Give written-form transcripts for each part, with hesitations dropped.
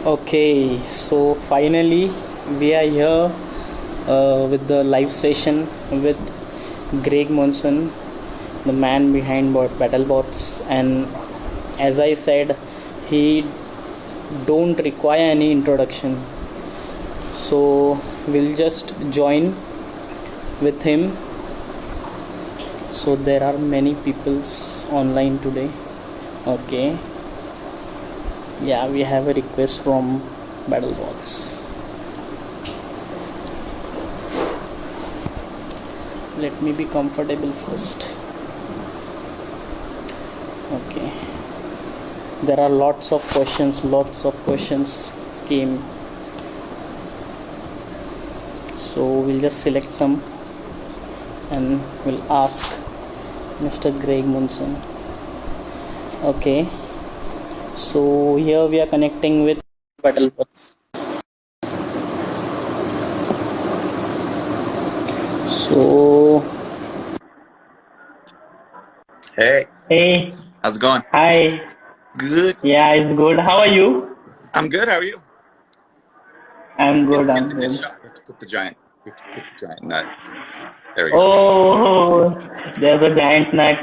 Okay, so finally we are here with the live session with Greg Munson, the man behind Battlebots, and as I said, he don't require any introduction. So we'll just join with him. So there are many peoples online today. Okay. Yeah, we have a request from Battlebots. Let me be comfortable first. Okay. There are lots of questions came. So we'll just select some and we'll ask Mr. Greg Munson. Okay. So here we are connecting with Battlebots. So Hey, how's it going? hi. Good. Yeah, it's good. How are you? I'm good. How are you? I'm good. Get I'm the good good. shot. We have to put the giant. We have to put the giant nut. There we go. Oh, there's a giant nut.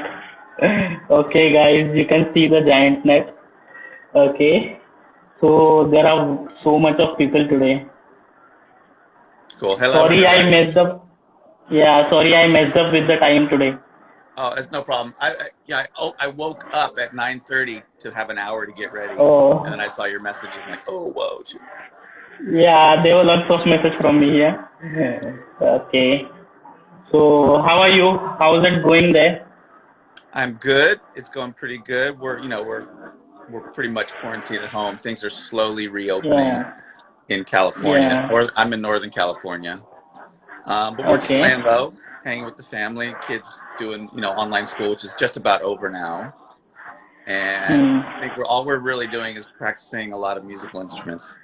Okay, guys, you can see the giant nut. Okay. So there are so much of people today. Cool. Hello, Sorry, I everybody. messed up. Yeah, sorry, I messed up with the time today. Oh, it's no problem. I woke up at 9:30 to have an hour to get ready, Oh, and then I saw your message and I'm like, oh, whoa. yeah, there were lots of messages from me here. Okay. So how are you? How's it going there? I'm good. It's going pretty good. We're pretty much quarantined at home. Things are slowly reopening Yeah, in California, yeah. or I'm in Northern California. But we're just Okay. laying low, hanging with the family, kids doing, online school, which is just about over now. And Hmm. I think all we're really doing is practicing a lot of musical instruments.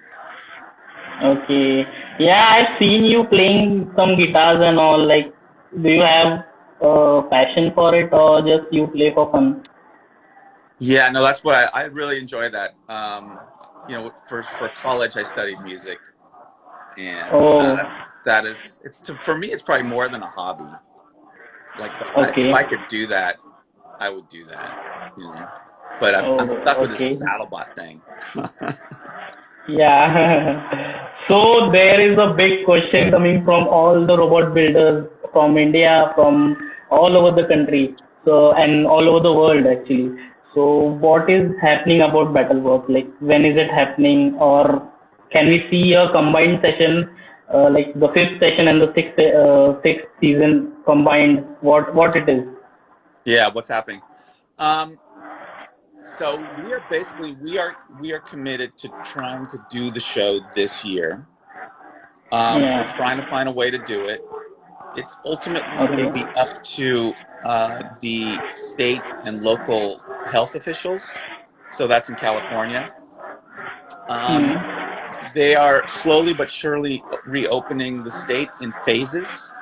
Okay. Yeah, I've seen you playing some guitars and all. Like, do you have a passion for it or just you play for fun? Yeah, no, that's what I really enjoy that. For college, I studied music, and Oh, for me, it's probably more than a hobby. Like if okay. I could do that, I would do that, you know. But I'm Oh, stuck with this okay. BattleBot thing. Yeah. So there is a big question coming from all the robot builders from India, from all over the country, so and all over the world actually. So what is happening about Battlebots? Like when is it happening, or can we see a combined session, like the fifth session and the sixth season combined? What it is? Yeah, what's happening? Um, so we are committed to trying to do the show this year. We're Yeah. trying to find a way to do it. It's ultimately going to Okay. be up to the state and local health officials. So that's in California. Um, Hmm. they are slowly but surely reopening the state in phases.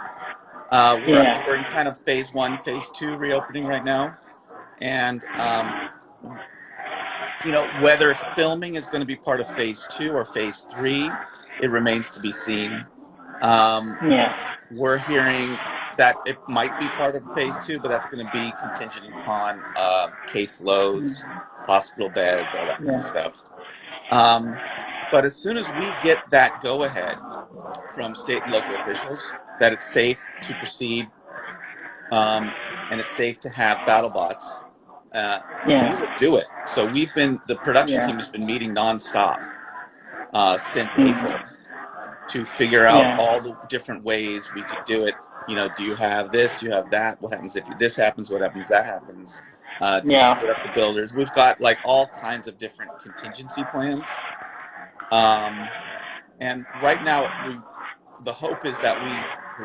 We're in Yeah. kind of phase one, phase two reopening right now, and whether filming is going to be part of phase two or phase three, it remains to be seen. Um, Yeah. we're hearing that it might be part of phase two, but that's going to be contingent upon case loads, hospital beds, all that kind of Yeah. stuff. Um, but as soon as we get that go ahead from state and local officials that it's safe to proceed, and it's safe to have BattleBots, we will Yeah. do it. So the production team has Yeah. been meeting nonstop since Hmm. April to figure out all Yeah. the different ways we could do it. Do you have this? Do you have that? What happens if this happens? What happens if that happens? Do you split up the Yeah. builders? We've got like all kinds of different contingency plans. And right now, the hope is that we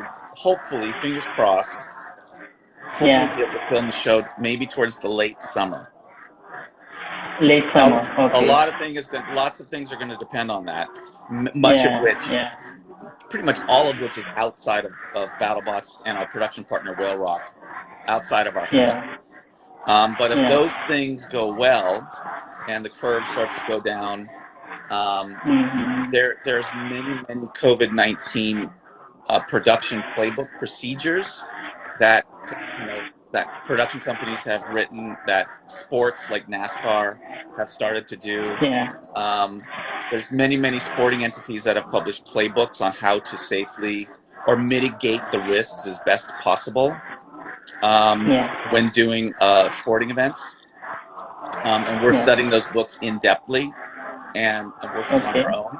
will hopefully, fingers crossed, hopefully be able to Yeah. film the show maybe towards the late summer. Late Now, summer. Okay. lots of things are going to depend on that. Much of Yeah. which, Yeah. pretty much all of which, is outside of BattleBots and our production partner Whale Rock, outside of our hands. Yeah. But if those Yeah. things go well and the curve starts to go down, There's many COVID-19 production playbook procedures that that production companies have written, that sports like NASCAR have started to do. There's many sporting entities that have published playbooks on how to safely or mitigate the risks as best possible when doing sporting events. And we're studying those books in-depthly and working on our own.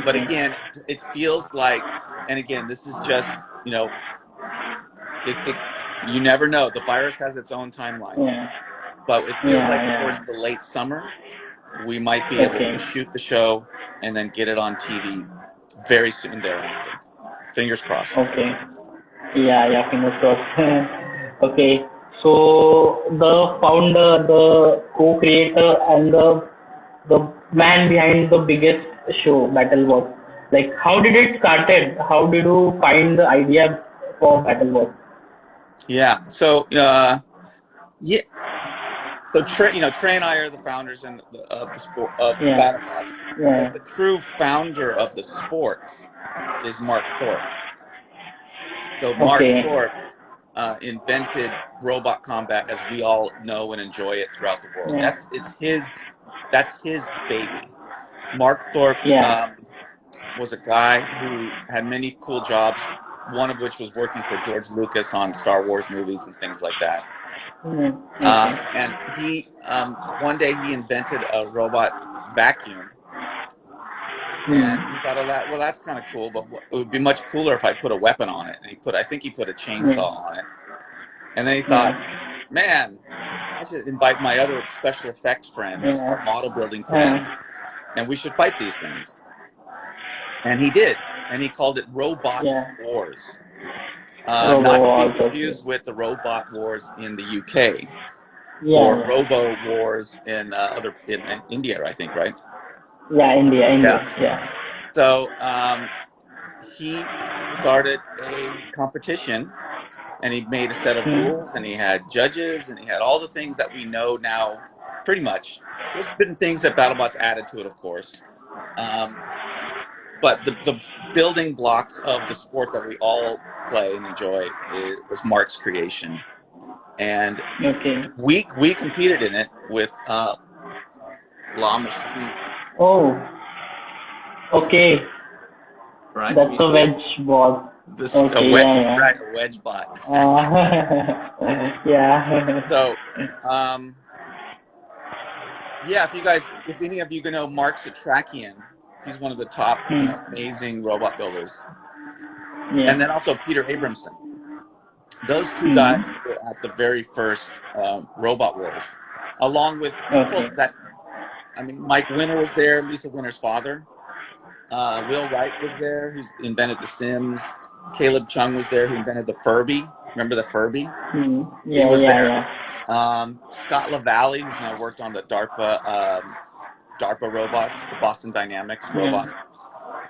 But again, it feels like, and again, this is just, you never know. The virus has its own timeline. But it feels like towards the late summer, we might be able to shoot the show and then get it on TV very soon thereafter. Fingers crossed. Okay. Yeah, fingers crossed. Okay. So the founder, the co-creator, and the man behind the biggest show, Battlebots, like, how did it started? How did you find the idea for Battlebots? Yeah. So So Trey and I are the founders of the sport of Battlebots. But the true founder of the sport is Mark Thorpe. So Mark Thorpe invented robot combat as we all know and enjoy it throughout the world. That's his baby. Mark Thorpe was a guy who had many cool jobs, one of which was working for George Lucas on Star Wars movies and things like that. And he one day he invented a robot vacuum, and he thought, well, that's kind of cool, but it would be much cooler if I put a weapon on it. And I think he put a chainsaw on it. And then he thought, man, I should invite my other special effects friends, our model building friends, and we should fight these things. And he did, and he called it Robowars. Not to be confused with the Robot Wars in the UK or Robo Wars in India, I think, right? Yeah, India. So he started a competition, and he made a set of rules, and he had judges, and he had all the things that we know now, pretty much. There's been things that Battlebots added to it, of course. But the building blocks of the sport that we all play and enjoy was Mark's creation. And we competed in it with La Machine. Oh, okay. Right? That's a wedge ball. Right, a wedge bot. So, if any of you know Mark Satrakian, he's one of the top amazing robot builders. And then also Peter Abramson. Those two guys were at the very first Robot Wars, along with people Mike Winter was there, Lisa Winter's father. Will Wright was there, who invented The Sims. Caleb Chung was there, who invented the Furby. Remember the Furby? He was there. Scott LaValle, who's now worked on the DARPA robots, the Boston Dynamics robots.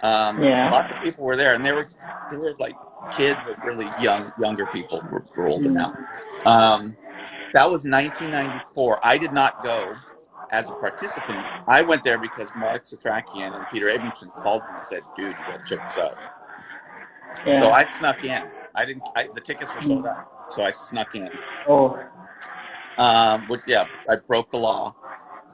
Lots of people were there, and they were like kids, like really younger people. We're older now. That was 1994. I did not go as a participant. I went there because Mark Satrakian and Peter Abramson called me and said, "Dude, you got to check this out." So I snuck in. The tickets were sold out, so I snuck in. I broke the law.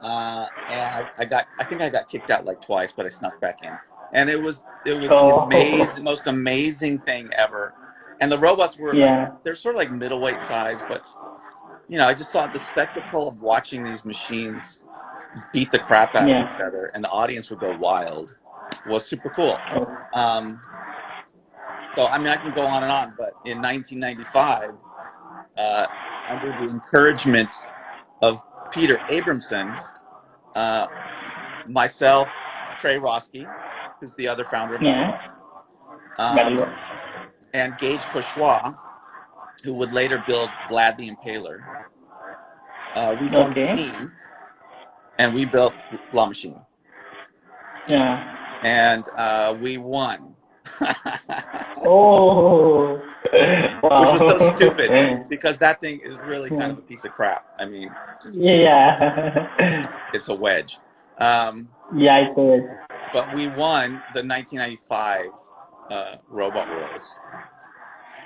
And I think I got kicked out like twice, but I snuck back in. And it was the most amazing thing ever. And the robots were they're sort of like middleweight size, but I just saw the spectacle of watching these machines beat the crap out of each other, and the audience would go wild. Was super cool. So I can go on and on, but in 1995, under the encouragement of Peter Abramson, myself, Trey Roski, who's the other founder of Battlebots, and Gage Courtois, who would later build Vlad the Impaler. We formed a team, and we built La Machine. And we won. Wow. Which was so stupid, because that thing is really kind of a piece of crap. It's a wedge. Yeah, I saw it. But we won the 1995 Robot Wars.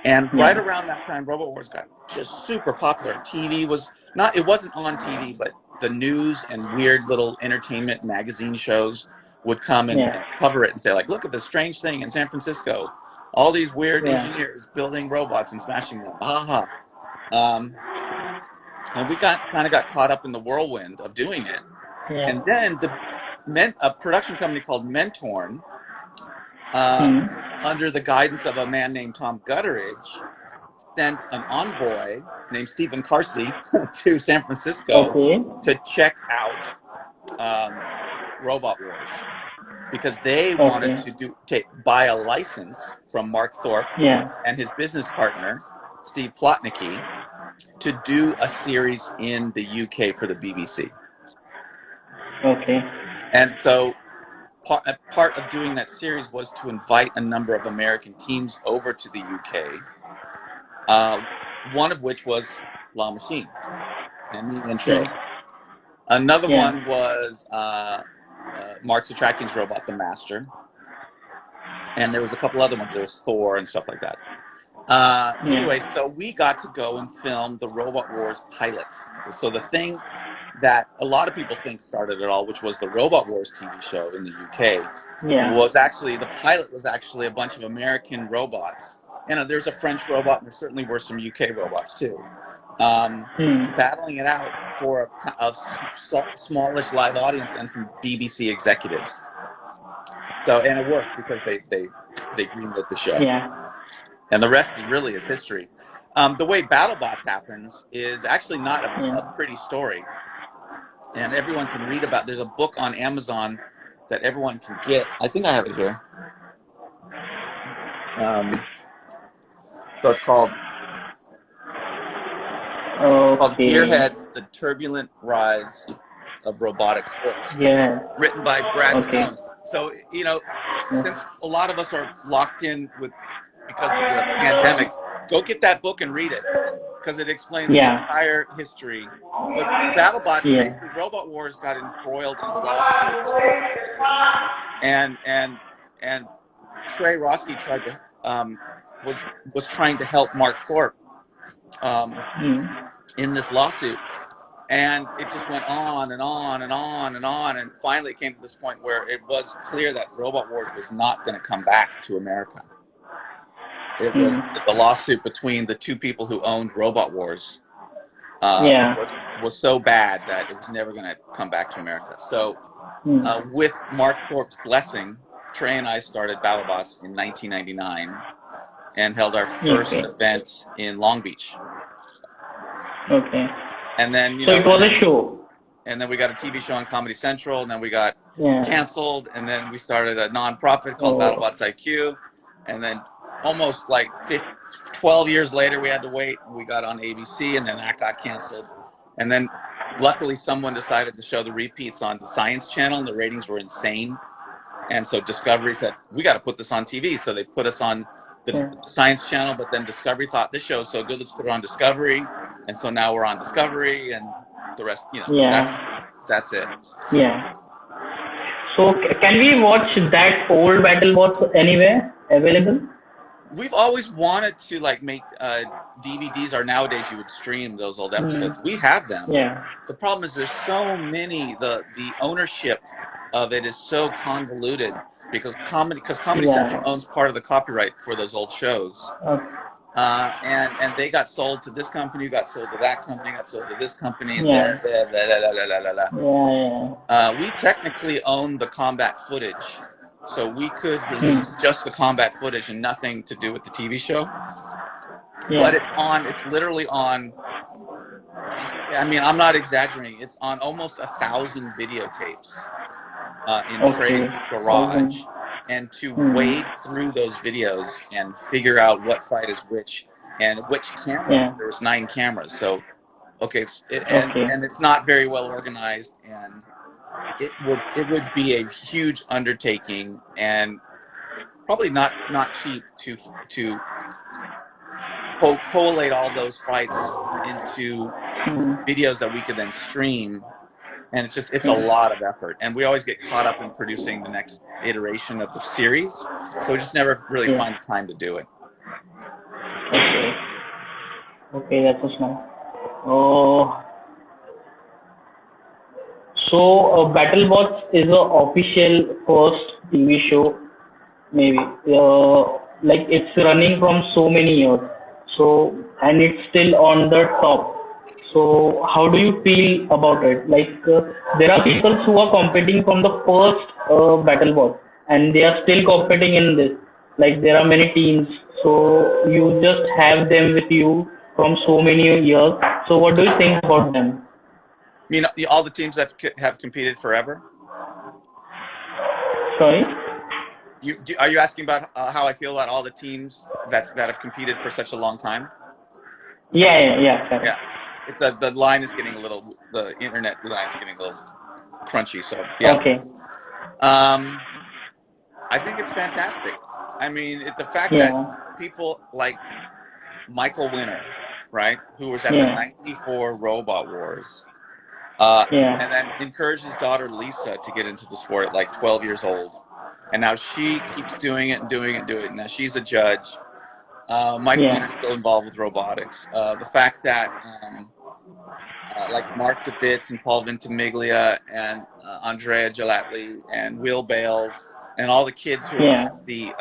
And right Yeah, around that time, Robot Wars got just super popular. TV was not, it wasn't on TV, but the news and weird little entertainment magazine shows would come and yeah, cover it and say, like, look at this strange thing in San Francisco. All these weird yeah, engineers building robots and smashing them. Ha ha. And we kind of got caught up in the whirlwind of doing it. yeah. And then a production company called Mentorn, Hmm. under the guidance of a man named Tom Gutteridge, sent an envoy named Stephen Carsey to San Francisco Okay. to check out Robot Wars because they wanted Okay. to buy a license from Mark Thorpe Yeah. and his business partner, Steve Plotnicki, to do a series in the UK for the BBC. Okay. And so part of doing that series was to invite a number of American teams over to the UK, one of which was La Machine and me and Trey. Yeah. Another Yeah. one was Mark Zatrakian's robot, The Master. And there was a couple other ones. There was Thor and stuff like that. Anyway, so we got to go and film the Robot Wars pilot. So the thing that a lot of people think started it all, which was the Robot Wars TV show in the UK, was actually, the pilot was actually a bunch of American robots. And there's a French robot, and there certainly were some UK robots too, battling it out for a smallish live audience and some BBC executives. So, and it worked because they greenlit the show. Yeah. And the rest really is history. The way Battlebots happens is actually not a pretty story. And everyone can read about, there's a book on Amazon that everyone can get. I think I have it here. So it's called Gearheads, The Turbulent Rise of Robotic Sports. Yeah. Written by Brad Stone. So, you know, since a lot of us are locked in because of the pandemic, go get that book and read it because it explains the entire history. But Battlebots, basically, Robot Wars got embroiled in lawsuits, and Trey Roski tried to was trying to help Mark Thorpe in this lawsuit. And it just went on and on and on and on. And finally it came to this point where it was clear that Robot Wars was not going to come back to America. It was the lawsuit between the two people who owned Robot Wars was so bad that it was never going to come back to America. So with Mark Thorpe's blessing, Trey and I started Battlebots in 1999 and held our first event in Long Beach. Okay. And then, so it was a show. And then we got a TV show on Comedy Central, and then we got canceled, and then we started a nonprofit called Battlebots IQ, and then almost like 12 years later, we had to wait. We got on ABC, and then that got canceled. And then luckily someone decided to show the repeats on the Science Channel, and the ratings were insane. And so Discovery said, we got to put this on TV. So they put us on the Science Channel, but then Discovery thought this show is so good, let's put it on Discovery. And so now we're on Discovery, and the rest, that's it. Yeah. So can we watch that old Battlebots anywhere available? We've always wanted to make DVDs, or nowadays you would stream those old episodes. We have them. Yeah. The problem is there's so many, the ownership of it is so convoluted because Comedy Central owns part of the copyright for those old shows. Okay. And they got sold to this company, got sold to that company, got sold to this company. And we technically own the combat footage, so we could release just the combat footage and nothing to do with the TV show. But it's literally on, I mean, I'm not exaggerating, it's on almost 1,000 videotapes in Trey's garage. And to wade through those videos and figure out what fight is which and which cameras. There's 9 cameras, so and it's not very well organized, and it would be a huge undertaking and probably not cheap to collate all those fights into videos that we could then stream and it's a lot of effort, and we always get caught up in producing the next iteration of the series, so we just never really Yeah. find the time to do it. Okay. Okay, that's just nice. Oh, so Battlebots is a official first TV show, maybe. Like it's running from so many years. So and it's still on the top. So how do you feel about it? Like there are people who are competing from the first Battlebot, and they are still competing in this. Like there are many teams, so you just have them with you from so many years. So what do you think about them? You know, all the teams that have competed forever. Sorry. Are you asking about how I feel about all the teams that have competed for such a long time? Yeah. Correct. Yeah, it's the line is getting a little, the internet line is getting a little crunchy. So yeah, Okay. I think it's fantastic. I mean, the fact that Yeah. people like Michael Winner, right, who was at the Yeah. '94 Robot Wars, Yeah. and then encouraged his daughter Lisa to get into the sport at like 12 years old, and now she keeps doing it and doing it and doing it. Now she's a judge. Mike Yeah. Wynn is still involved with robotics. The fact that like Mark DeVitz and Paul Ventimiglia and Andrea Gelatli and Will Bales and all the kids who were Yeah. at the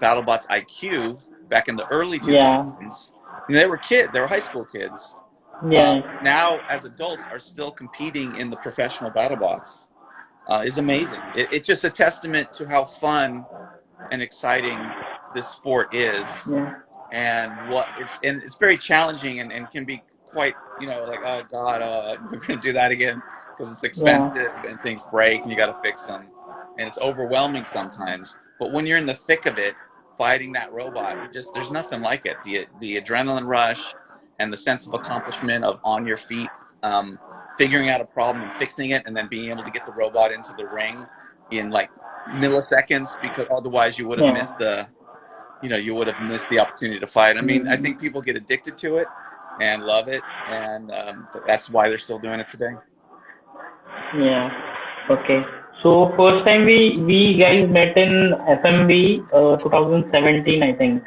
Battlebots IQ back in the early Yeah. 2000s, they were kids. They were high school kids. Yeah. Now, as adults, are still competing in the professional Battlebots. Is amazing. It's just a testament to how fun and exciting this sport is, Yeah. and it's very challenging and can be quite, like, oh God, we're going to do that again, because it's Yeah. expensive and things break and you got to fix them, and it's overwhelming sometimes. But when you're in the thick of it, fighting that robot, there's nothing like it. The adrenaline rush and the sense of accomplishment of on your feet, figuring out a problem and fixing it, and then being able to get the robot into the ring in like milliseconds, because otherwise you would have missed the opportunity to fight. I mean, I think people get addicted to it and love it, and that's why they're still doing it today. Yeah. Okay. So first time we guys met in FMB 2017, I think.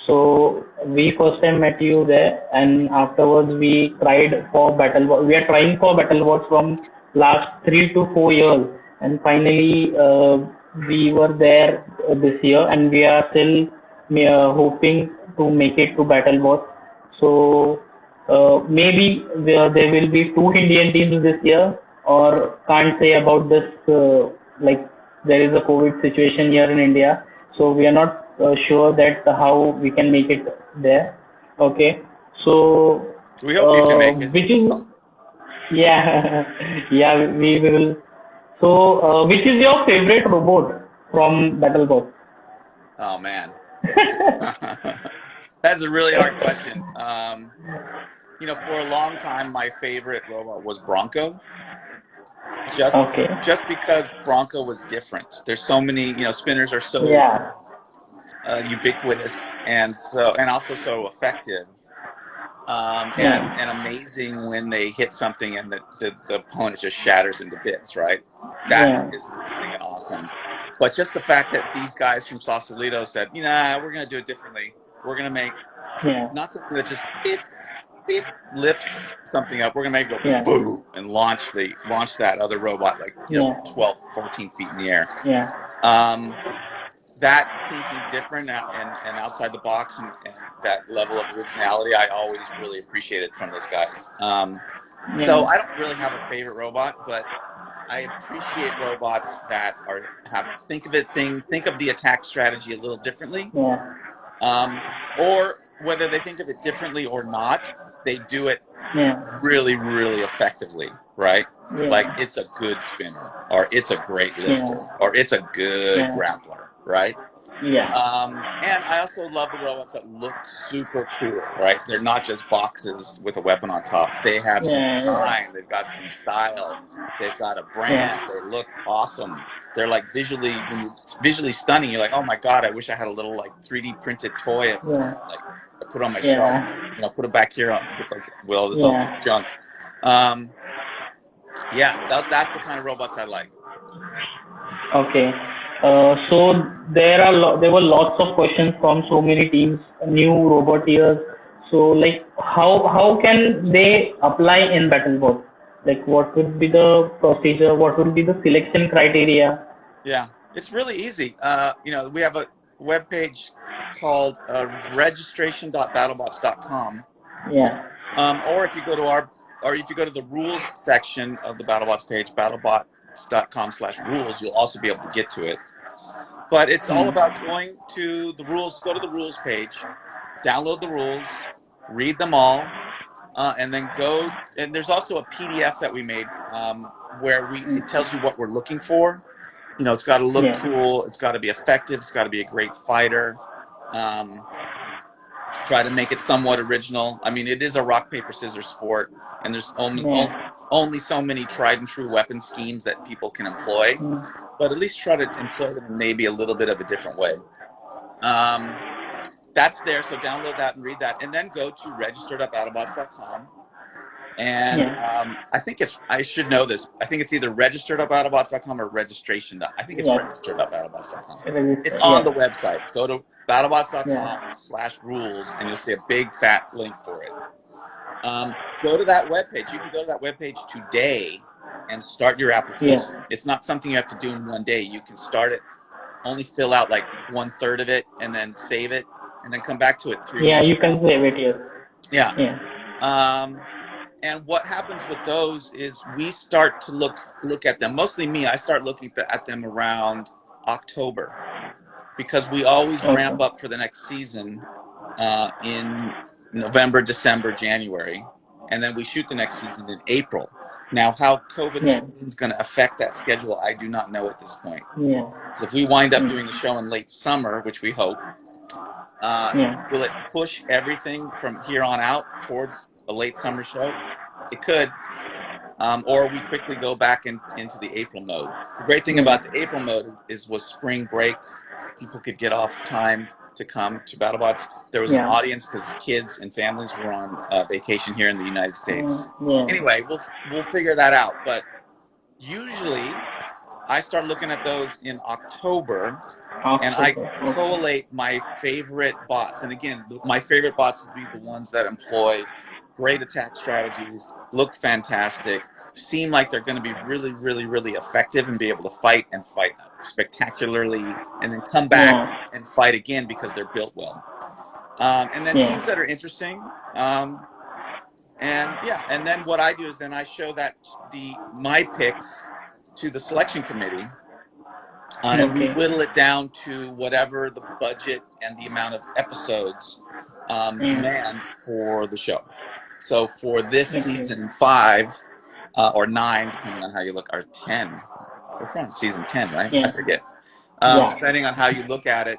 So we first time met you there, and afterwards we tried for Battlebot. We are trying for Battlebots from last 3 to 4 years, and finally we were there this year, and we are still hoping to make it to Battlebots. So maybe there will be 2 Indian teams this year, or can't say about this. Like there is a COVID situation here in India, so we are not sure that how we can make it there. Okay, so We hope you can make it. which is yeah yeah we will. So which is your favorite robot from Battlebot? Oh man, that's a really hard question. For a long time, my favorite robot was Bronco. Okay. Just because Bronco was different. There's so many, spinners are so Yeah. ubiquitous and also so effective, Yeah. and amazing when they hit something and the opponent just shatters into bits, right? That Yeah. is amazing and awesome. But just the fact that these guys from Sausalito said, we're going to do it differently. We're going to make Yeah. not something that just beep, lifts something up. We're going to make it go Yeah. boom and launch that other robot like 12, 14 feet in the air. Yeah. That thinking different and outside the box and that level of originality, I always really appreciated from those guys. So I don't really have a favorite robot, but I appreciate robots that think of the attack strategy a little differently. Yeah. Or whether they think of it differently or not, they do it Yeah. really, really effectively, right? Yeah. Like it's a good spinner, or it's a great lifter, Yeah. or it's a good grappler, right? Yeah. And I also love the robots that look super cool, right? They're not just boxes with a weapon on top. They have some design. They've got some style. They've got a brand. They look awesome. They're like visually stunning. You're like, oh my God, I wish I had a little like 3D printed toy of this. Like I put on my shelf. Put it back here. This junk. Yeah, that's the kind of robots I like. Okay. So there were lots of questions from so many teams, new roboteers. So like how can they apply in Battlebot? Like what would be the procedure? What would be the selection criteria? Yeah, it's really easy. We have a web page called registration.battlebots.com. Yeah. Or if you go to the rules section of the BattleBots page, battlebots.com/rules, you'll also be able to get to it. But it's all Hmm. about going to the rules, go to the rules page, download the rules, read them all, and then go. And there's also a PDF that we made where it tells you what we're looking for. It's got to look Yeah. cool. It's got to be effective. It's got to be a great fighter. Um, Try to make it somewhat original. I mean, it is a rock, paper, scissors sport, and there's Yeah. only so many tried and true weapon schemes that people can employ, Hmm. but at least try to employ them in maybe a little bit of a different way. That's there, so download that and read that, and then go to register.battlebots.com. And Yeah. I should know this. I think it's either register.battlebots.com or registration. I think it's Yeah. register.battlebots.com. It's Register. on Yeah. the website. Go to Yeah. battlebots.com/rules and you'll see a big fat link for it. Go to that webpage. You can go to that webpage today and start your Yeah. application. It's not something you have to do in one day. You can start it, only fill out like 1/3 of it, and then save it, and then come back to it 3 Yeah. weeks You from can now. save it here. Yeah. Yeah. And what happens with those is we start to look at them. Mostly me. I start looking at them around October because we always Okay. ramp up for the next season in November, December, January, and then we shoot the next season in April. Now, how Yeah. COVID-19 is going to affect that schedule, I do not know at this point. Yeah. Because if we wind up Mm. doing the show in late summer, which we hope, Yeah. will it push everything from here on out towards a late summer show? It could. Or we quickly go back into the April mode. The great thing about the Yeah. April mode was spring break. People could get off time to come to BattleBots. There was an Yeah. audience because kids and families were on vacation here in the United States. Yeah. Anyway, we'll figure that out. But usually, I start looking at those in October, and I October. Okay. collate my favorite bots. And again, my favorite bots would be the ones that employ great attack strategies, look fantastic, seem like they're going to be really, really, really effective and be able to fight and fight spectacularly, and then come back Yeah. and fight again because they're built well. And then teams that Yeah. are interesting. And yeah, and then what I do is then I show that my picks to the selection committee, and we Okay. whittle it down to whatever the budget and the amount of episodes demands for the show. So for this Okay. season 5 or 9, depending on how you look, or 10, we're on season 10, right? I Yeah. forget. Yeah. Depending on how you look at it,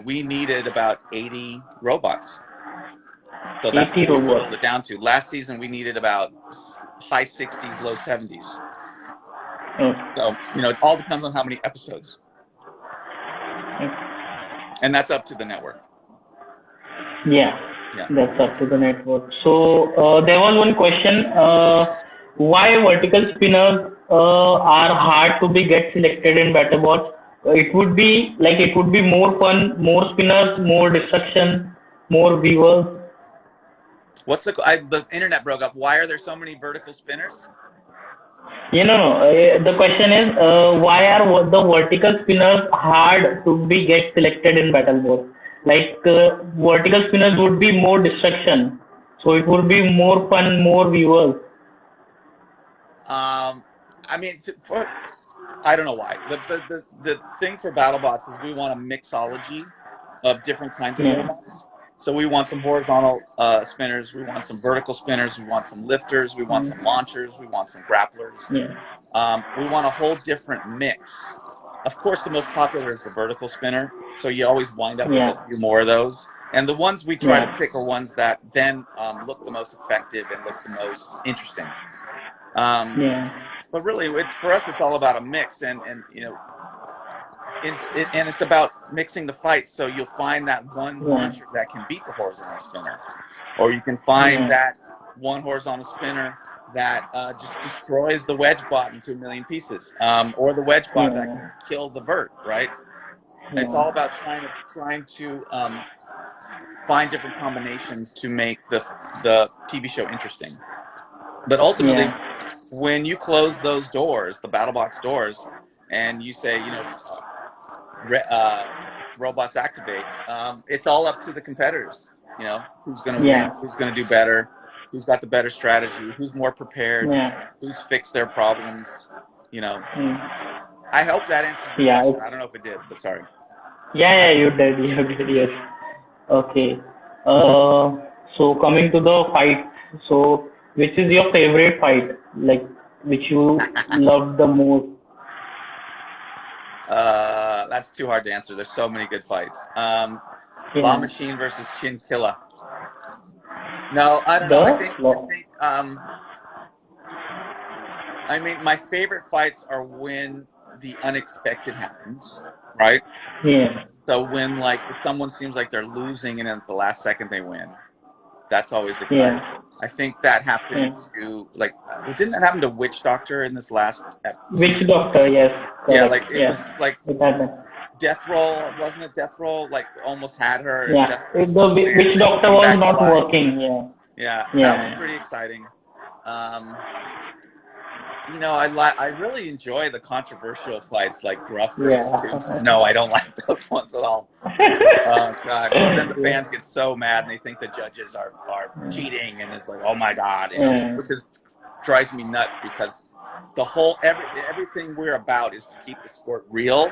we needed about 80 robots. So that's 80 what we whittled robots. it down to. Last season, we needed about high 60s, low 70s. Oh. So, it all depends on how many episodes. And that's up to the network. Yeah. Yeah. That's up to the network. So there was one question. Why vertical spinners are hard to be get selected in Battlebots? It would be more fun, more spinners, more destruction, more viewers. What's the internet broke up? Why are there so many vertical spinners? The question is, why are the vertical spinners hard to be get selected in Battlebots? Vertical spinners would be more destruction, so it would be more fun, more viewers. I mean, I don't know why. The thing for BattleBots is we want a mixology of different kinds of Yeah. robots. So we want some horizontal spinners, we want some vertical spinners, we want some lifters, we want some launchers, we want some grapplers. Yeah. We want a whole different mix. Of course, the most popular is the vertical spinner, so you always wind up with a Yeah. few more of those. And the ones we try to Yeah. pick are ones that then look the most effective and look the most interesting. Yeah. But really, for us, it's all about a mix, and it's about mixing the fights. So you'll find that one Yeah. launcher that can beat the horizontal spinner, or you can find Yeah. that one horizontal spinner that just destroys the wedge bot into a million pieces, or the wedge bot that can kill the vert, right? It's all about trying to find different combinations to make the TV show interesting. But ultimately, when you close those doors, the BattleBots doors, and you say, robots activate, it's all up to the competitors. Who's going to win, who's going to do better, who's got the better strategy, who's more prepared, who's fixed their problems. I hope that answers the question. I don't know if it did, but sorry. Yeah, you did, yes. Okay. So coming to the fight, so which is your favorite fight, like which you loved the most? That's too hard to answer. There's so many good fights. Law Machine versus Chin Killa. No, I don't know. I mean, my favorite fights are when the unexpected happens, right? Yeah. So when someone seems like they're losing and then at the last second they win, that's always exciting. I think that happened to didn't that happen to Witch Doctor in this last episode? Witch Doctor, yes. Correct. Yeah, it was like Death Roll, wasn't it? Death Roll almost had her. Yeah, the Witch Doctor was not working. Yeah, that was pretty exciting. I really enjoy the controversial fights like Gruff versus Tombstone. No, I don't like those ones at all. Oh God! Because then the fans get so mad and they think the judges are cheating, and it's like, oh my God, which drives me nuts because the whole everything we're about is to keep the sport real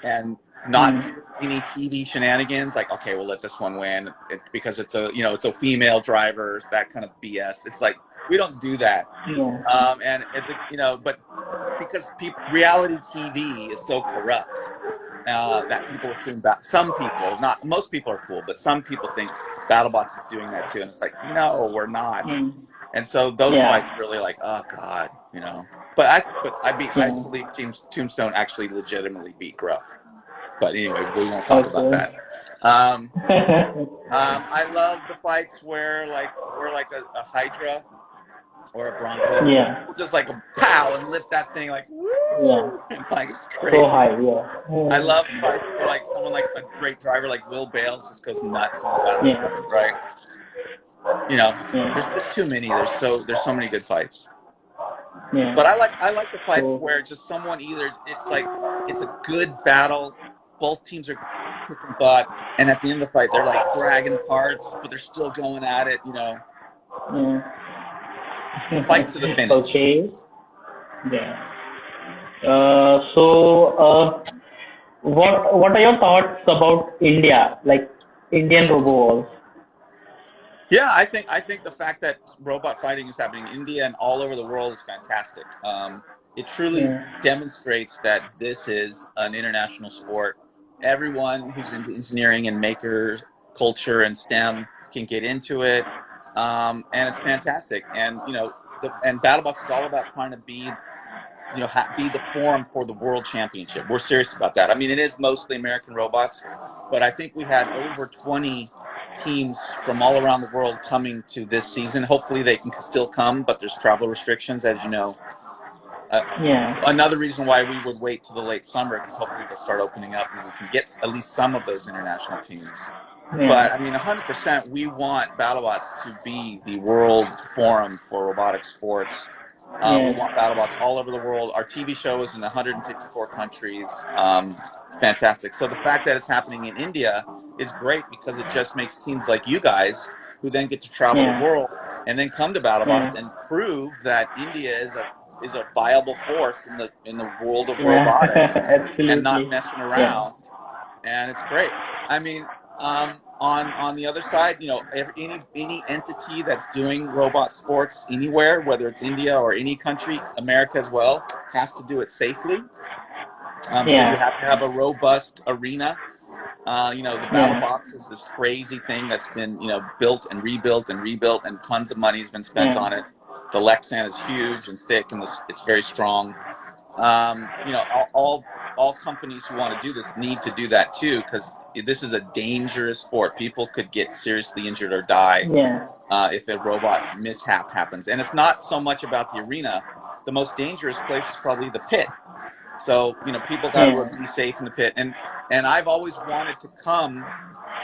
and not do any TV shenanigans. Like, okay, we'll let this one win because it's a female drivers, that kind of BS. It's like, we don't do that. But because reality TV is so corrupt that people assume that some people, not most people are cool, but some people think BattleBots is doing that too, and it's like, no, we're not. And so those fights really oh God, But I believe Tombstone actually legitimately beat Gruff. But anyway, we won't talk about that. I love the fights where we're like a Hydra or a Bronco. We'll just a pow and lift that thing woo! It's crazy. So high, I love fights where someone a great driver like Will Bales just goes nuts in the battle, right? There's just too many. There's so many good fights. But I like the fights where just someone it's a good battle, both teams are kicking butt, and at the end of the fight they're dragging parts, but they're still going at it. Fight to the finish. Okay. Yeah. What are your thoughts about India, like Indian Robowars? Yeah, I think the fact that robot fighting is happening in India and all over the world is fantastic. It truly demonstrates that this is an international sport. Everyone who's into engineering and maker culture and STEM can get into it, and it's fantastic. And and BattleBots is all about trying to be the forum for the world championship. We're serious about that. I mean, it is mostly American robots, but I think we had over 20 teams from all around the world coming to this season. Hopefully they can still come, but there's travel restrictions, as you know. Another reason why we would wait till the late summer, because hopefully they'll start opening up and we can get at least some of those international teams. But I mean, 100%, we want BattleBots to be the world forum for robotic sports. We want BattleBots all over the world. Our TV show is in 154 countries. It's fantastic. So the fact that it's happening in India is great because it just makes teams like you guys, who then get to travel the world and then come to BattleBots and prove that India is a viable force in the world of robotics and not messing around. And it's great. I mean, on the other side, any entity that's doing robot sports anywhere, whether it's India or any country, America as well, has to do it safely. So you have to have a robust arena. The BattleBots is this crazy thing that's been, built and rebuilt, and tons of money has been spent on it. The Lexan is huge and thick, and it's very strong. All companies who want to do this need to do that too, because this is a dangerous sport. People could get seriously injured or die. if a robot mishap happens. And it's not so much about the arena. The most dangerous place is probably the pit. So, people got to be safe in the pit. And I've always wanted to come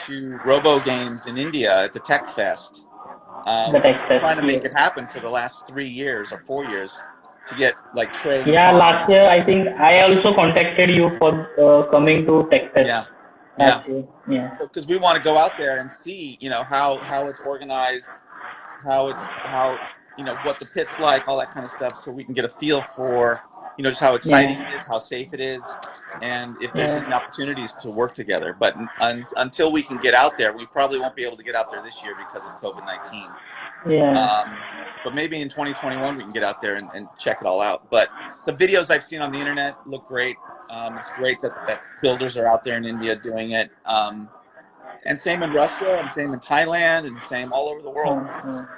to Robo Games in India at the Tech Fest. We've been trying to make it happen for the last 3 years or 4 years to get like Trey and Yeah, Tom. last year I think I also contacted you for coming to Tech Fest. Yeah. Yeah. So because we want to go out there and see, how it's organized, how what the pit's like, all that kind of stuff, so we can get a feel for, just how exciting it is, how safe it is, and if there's any opportunities to work together. But until we can get out there, we probably won't be able to get out there this year because of COVID-19. Yeah. But maybe in 2021 we can get out there and check it all out. But the videos I've seen on the internet look great. It's great that builders are out there in India doing it. And same in Russia, and same in Thailand, and same all over the world.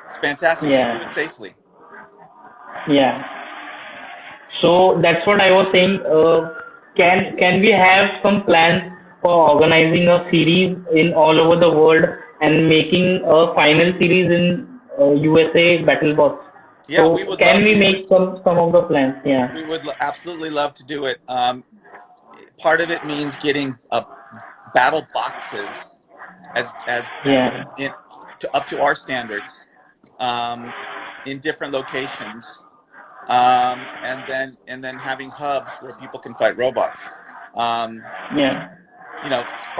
It's fantastic. Just do it safely. Yeah. So that's what I was saying. Can we have some plans for organizing a series in all over the world and making a final series in USA Battlebots? Yeah, so we would. Can we make some of the plans? Yeah. We would absolutely love to do it. Part of it means getting battle boxes up to our standards in different locations, and then having hubs where people can fight robots. Part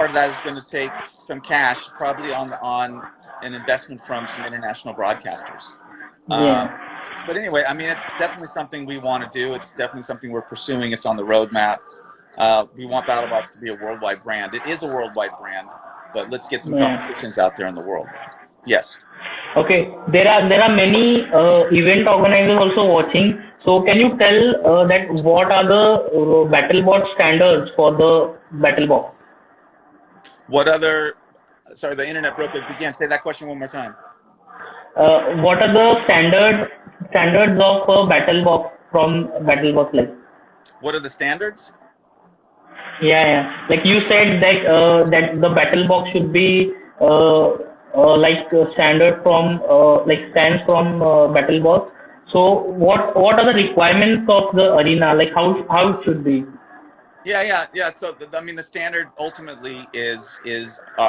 of that is going to take some cash, probably on an investment from some international broadcasters. But anyway, I mean, it's definitely something we want to do. It's definitely something we're pursuing. It's on the roadmap. We want Battlebots to be a worldwide brand. It is a worldwide brand, but let's get some competitions out there in the world. Yes. Okay. There are many event organizers also watching. So can you tell that what are the Battlebot standards for the Battlebot? What other? Sorry, the internet broke again. Say that question one more time. What are the standards of Battlebot from Battlebot like? What are the standards? Yeah. Like you said that the Battlebot should be standard from stands from Battlebot. So what are the requirements of the arena? Like how it should be? Yeah. So the standard ultimately is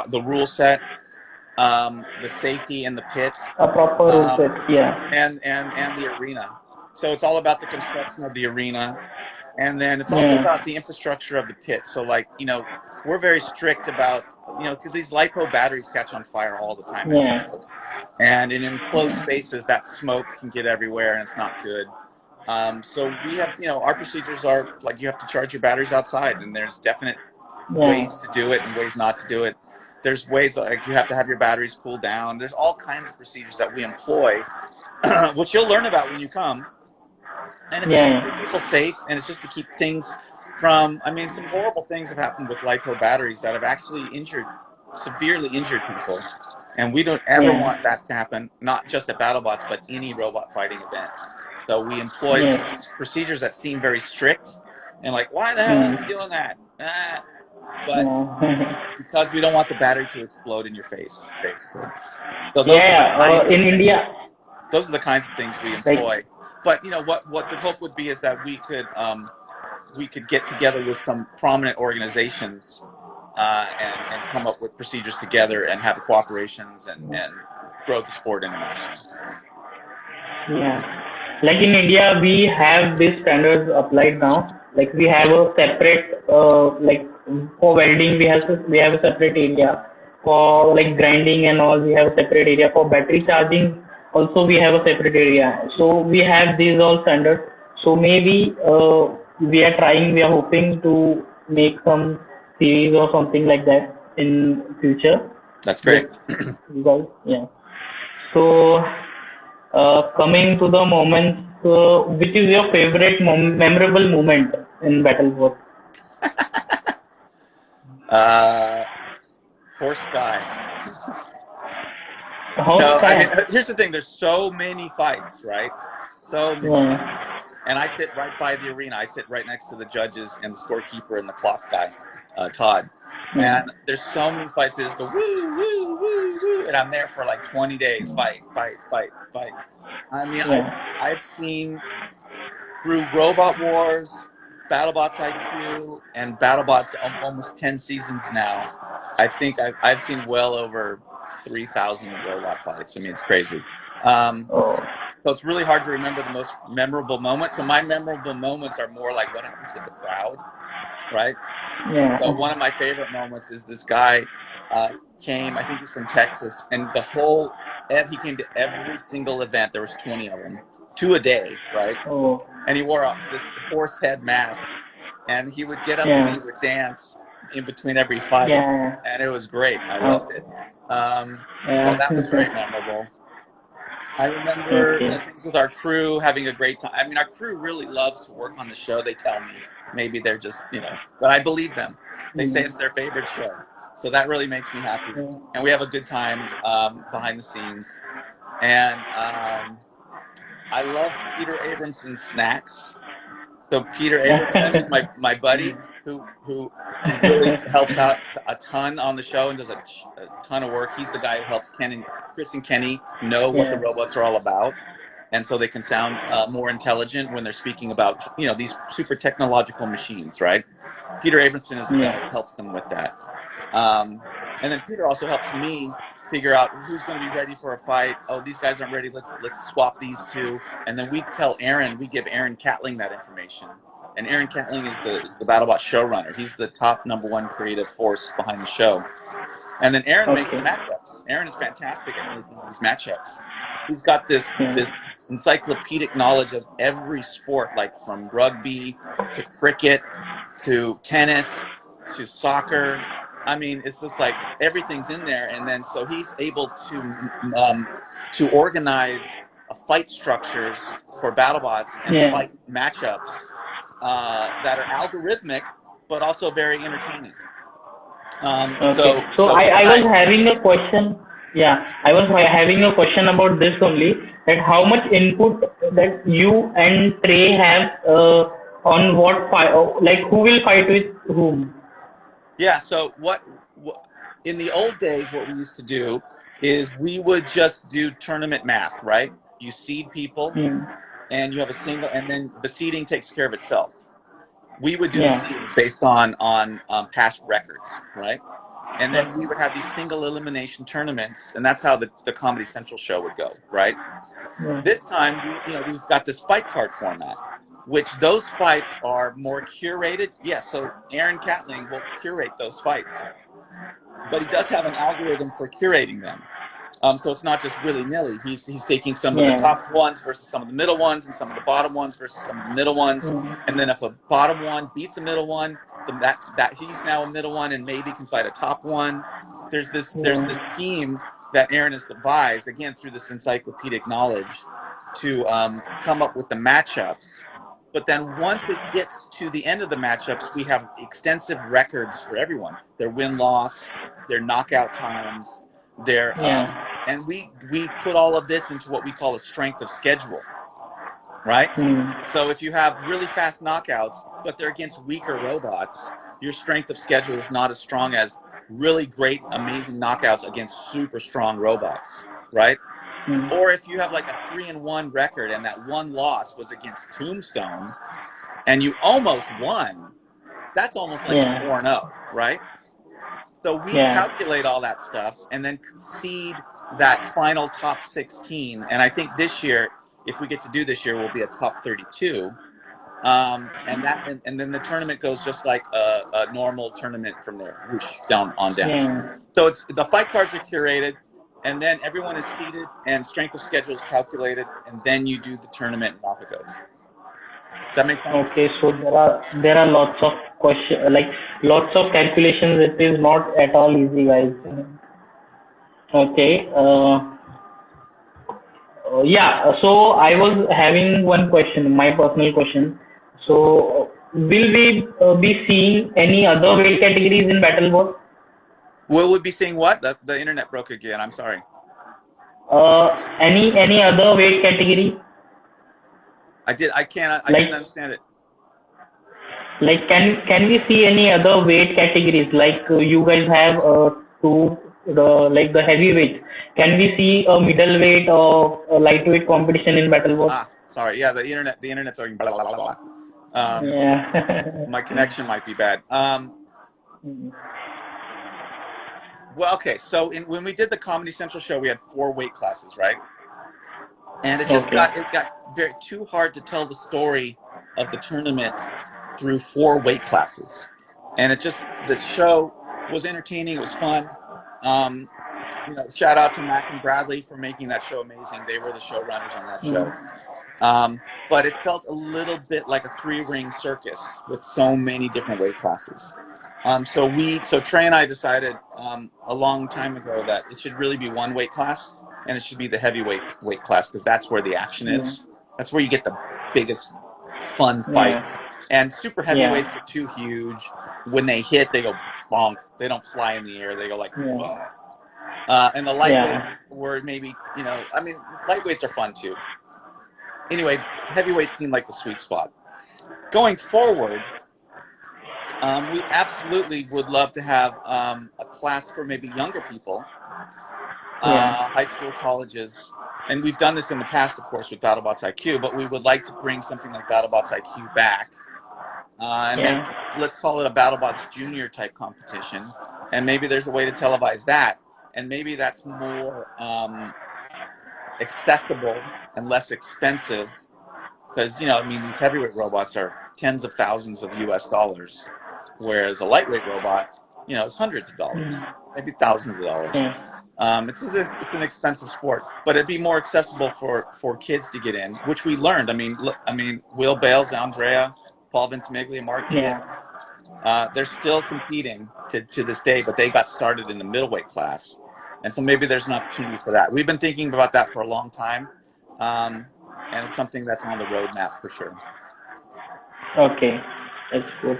the rule set, the safety in the pit, a proper rule set, and the arena. So it's all about the construction of the arena, and then it's also about the infrastructure of the pit. So we're very strict about these LiPo batteries catch on fire all the time. And in enclosed spaces, that smoke can get everywhere, and it's not good. So we have, our procedures are like you have to charge your batteries outside, and there's definite ways to do it and ways not to do it. There's ways like you have to have your batteries cool down. There's all kinds of procedures that we employ, which you'll learn about when you come. And it's to keep people safe, and it's just to keep things from, some horrible things have happened with LiPo batteries that have actually severely injured people. And we don't ever want that to happen, not just at Battlebots, but any robot fighting event. So we employ some procedures that seem very strict, and like, why the hell are you doing that? But because we don't want the battery to explode in your face, basically. So those in India, those are the kinds of things we employ. But what the hope would be is that we could get together with some prominent organizations and come up with procedures together and have cooperations and grow the sport internationally. Like in India, we have these standards applied now. Like we have a separate, for welding, we have a separate area. For grinding and all, we have a separate area. For battery charging, also we have a separate area. So we have these all standards. So maybe we are hoping to make some series or something like that in future. That's great. So coming to the moments, which is your favorite memorable moment in Battlebot? Horse guy. Here's the thing. There's so many fights, right? So many fights. And I sit right by the arena. I sit right next to the judges and the scorekeeper and the clock guy, Todd. And there's so many fights that just go woo, woo, woo, woo. it, I'm there for like 20 days. Fight, fight, fight, fight. I mean, Yeah. I've seen through Robot Wars, Battlebots IQ, and Battlebots almost 10 seasons now. I think I've seen well over 3,000 robot fights. I mean, it's crazy. Oh. So it's really hard to remember the most memorable moments. So my memorable moments are more like what happens with the crowd, right? So one Yeah. of my favorite moments is this guy came, I think he's from Texas, and he came to every single event. There was 20 of them, 2 a day, right? Oh. And he wore this horse head mask, and he would get up and he Yeah. would dance in between every fight, Yeah. and it was great. I loved it. Oh. So that was very Yeah. memorable. I remember Okay. things with our crew having a great time. I mean, our crew really loves to work on the show. They tell me maybe they're just, but I believe them. They say it's their favorite show. So that really makes me happy. And we have a good time behind the scenes. And I love Peter Abramson's snacks. So Peter Abramson is my buddy who really helps out a ton on the show and does a ton of work. He's the guy who helps Chris and Kenny know what the Yeah. robots are all about, and so they can sound more intelligent when they're speaking about these super technological machines, right? Peter Abramson is the guy who Yeah. helps them with that, and then Peter also helps me figure out who's going to be ready for a fight. Oh, these guys aren't ready. Let's swap these two, and then we give Aaron Catling that information. And Aaron Catling is the BattleBot showrunner. He's the top #1 creative force behind the show. And then Aaron makes the Okay. matchups. Aaron is fantastic at making these matchups. He's got this Yeah. encyclopedic knowledge of every sport, like from rugby to cricket to tennis to soccer. I mean, it's just like everything's in there. And then so he's able to organize fight structures for BattleBots and Yeah. fight matchups that are algorithmic, but also very entertaining. Okay. So So I was tonight, having a question. Yeah, I was having a question about this only. That how much input that you and Trey have on what fight, like who will fight with whom? yeah. So what in the old days, what we used to do is we would just do tournament math, right? You seed people, Hmm. and you have a single, and then the seeding takes care of itself. We would do the Yeah. seeding based on past records, right? And then we would have these single elimination tournaments, and that's how the Comedy Central show would go, right? Yeah. This time we've got this fight card format, which those fights are more curated. Yes, so Aaron Catling will curate those fights, but he does have an algorithm for curating them. So it's not just willy-nilly. He's taking some of the top Yeah. ones versus some of the middle ones, and some of the bottom ones versus some of the middle ones. Hmm. And then if a bottom one beats a middle one, then that he's now a middle one and maybe can fight a top one. There's this Yeah. scheme that Aaron has devised, again through this encyclopedic knowledge, to come up with the matchups. But then once it gets to the end of the matchups, we have extensive records for everyone: their win-loss, their knockout times, their Yeah. and we put all of this into what we call a strength of schedule, right? Hmm. So if you have really fast knockouts, but they're against weaker robots, your strength of schedule is not as strong as really great, amazing knockouts against super strong robots, right? Hmm. Or if you have like a 3-1 record and that one loss was against Tombstone and you almost won, that's almost like a Yeah. 4-0, right? So we Yeah. calculate all that stuff and then seed that final top 16. And I think this year, if we get to do this year, we'll be a top 32. And then the tournament goes just like a normal tournament from there, whoosh, down on down. Yeah. So it's the fight cards are curated, and then everyone is seeded, and strength of schedule is calculated, and then you do the tournament, and off it goes. Does that make sense? Okay. So there are lots of question, like lots of calculations. It is not at all easy, guys. Okay. Yeah. So I was having one question, my personal question. So will we be seeing any other weight categories in Battlebot? We'll be seeing what? The internet broke again. I'm sorry. Any other weight category? I didn't Like understand it. can we see any other weight categories? Like you guys have two like the heavyweight, can we see a middleweight or a lightweight competition in Battlebots? Sorry. Yeah, the internet's going blah, blah, blah, blah. Yeah. My connection might be bad. Well, okay. So when we did the Comedy Central show, we had 4 weight classes, right? And it just got very too hard to tell the story of the tournament through 4 weight classes. And the show was entertaining. It was fun. Shout out to Mac and Bradley for making that show amazing. They were the showrunners on that show. But it felt a little bit like a 3-ring circus with so many different weight classes. So Trey and I decided a long time ago that it should really be 1 weight class, and it should be the heavyweight weight class, because that's where the action is. That's where you get the biggest fun fights. And super heavyweights are too huge. When they hit, they go bonk. They don't fly in the air. They go like, whoa. And the lightweights were maybe, lightweights are fun too. Anyway, heavyweights seemed like the sweet spot. Going forward, we absolutely would love to have a class for maybe younger people, high school, colleges. And we've done this in the past, of course, with Battlebots IQ, but we would like to bring something like Battlebots IQ back. Let's call it a Battlebots Junior type competition. And maybe there's a way to televise that. And maybe that's more accessible and less expensive. Because, these heavyweight robots are tens of thousands of US dollars. Whereas a lightweight robot, is hundreds of dollars, maybe thousands of dollars. It's an expensive sport, but it'd be more accessible for kids to get in, which we learned. Will Bales, Andrea, Paul Ventimiglia, Mark Gibbs, they're still competing to this day, but they got started in the middleweight class. And so maybe there's an opportunity for that. We've been thinking about that for a long time, and it's something that's on the roadmap for sure. Okay, that's good.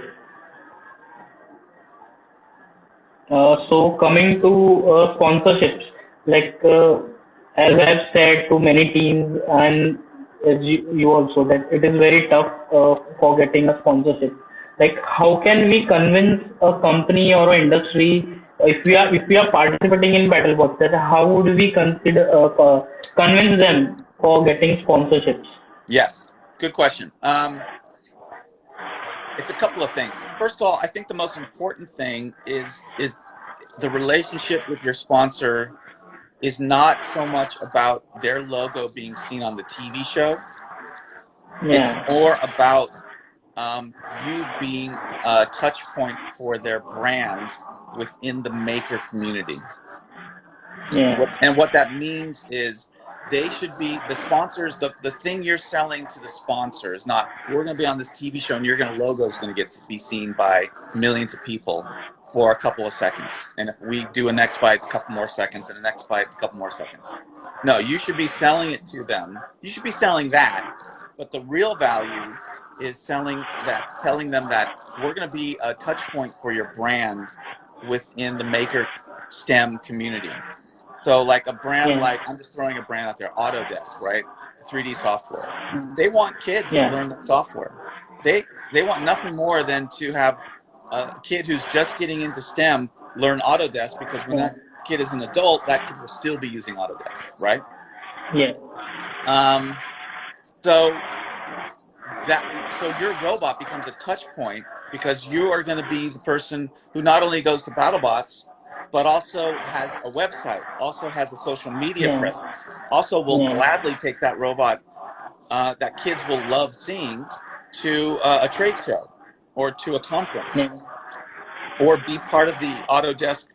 So coming to sponsorships, as I've said to many teams, and as you also, that it is very tough for getting a sponsorship. How can we convince a company or an industry, if we are participating in Battlebots, that how would we convince them for getting sponsorships? Yes, good question. It's a couple of things. First of all, I think the most important thing is the relationship with your sponsor is not so much about their logo being seen on the TV show. It's more about you being a touch point for their brand within the maker community. And what that means is they should be the sponsors. The thing you're selling to the sponsor is not, we're going to be on this TV show and your logo is going to get to be seen by millions of people for a couple of seconds. And if we do a next fight, a couple more seconds, and a next fight, a couple more seconds. No, you should be selling it to them. You should be selling that. But the real value is telling them that we're going to be a touch point for your brand within the maker STEM community. So like a brand, I'm just throwing a brand out there, Autodesk, right? 3D software. They want kids to learn the software. They want nothing more than to have a kid who's just getting into STEM learn Autodesk, because when that kid is an adult, that kid will still be using Autodesk, right? So your robot becomes a touch point, because you are going to be the person who not only goes to Battlebots, but also has a website, also has a social media presence, also will gladly take that robot that kids will love seeing to a trade show or to a conference, or be part of the Autodesk,